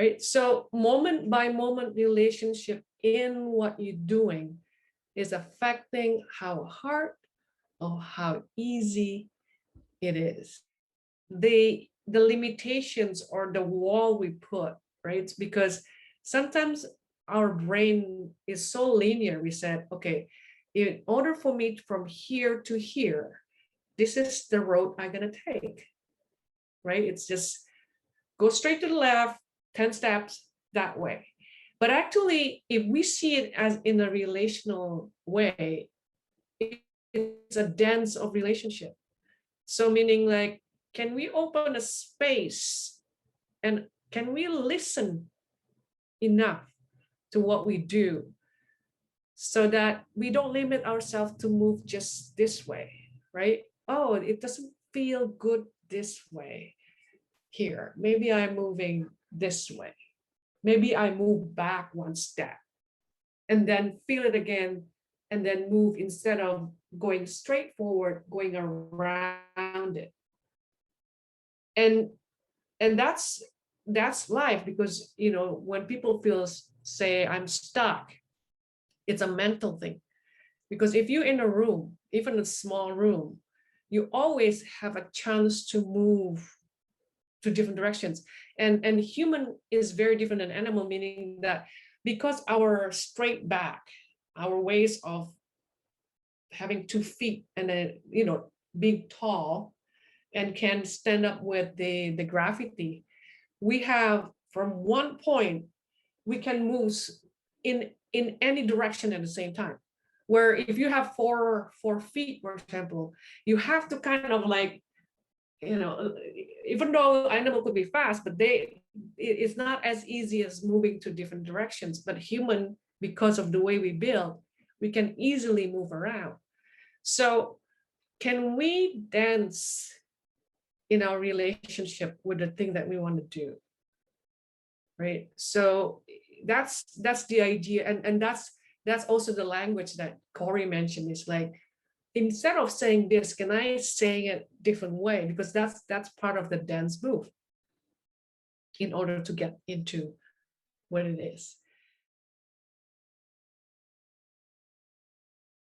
right? So moment by moment relationship in what you're doing is affecting how hard or how easy it is. The limitations or the wall we put, right? It's because sometimes our brain is so linear. We said, okay, in order for me from here to here, this is the road I'm gonna take, right? It's just go straight to the left, 10 steps that way. But actually, if we see it as in a relational way, it's a dance of relationship. So meaning like, can we open a space and can we listen enough to what we do so that we don't limit ourselves to move just this way, right? Oh, it doesn't feel good this way here. Maybe I'm moving this way. Maybe I move back one step and then feel it again and then move instead of going straight forward, going around it. And that's life, because when people feel, say, I'm stuck, it's a mental thing. Because if you're in a room, even a small room, you always have a chance to move to different directions. And human is very different than animal, meaning that because our straight back, our ways of having 2 feet and then being tall and can stand up with the gravity, we have from one point we can move in any direction at the same time. Where if you have 4 feet, for example, you have to kind of like, even though animal could be fast, but it's not as easy as moving to different directions. But human, because of the way we build, we can easily move around. So can we dance in our relationship with the thing that we want to do, right? So that's the idea, and that's also the language that Corey mentioned. Is like, instead of saying this, can I say it different way? Because that's part of the dance move in order to get into what it is.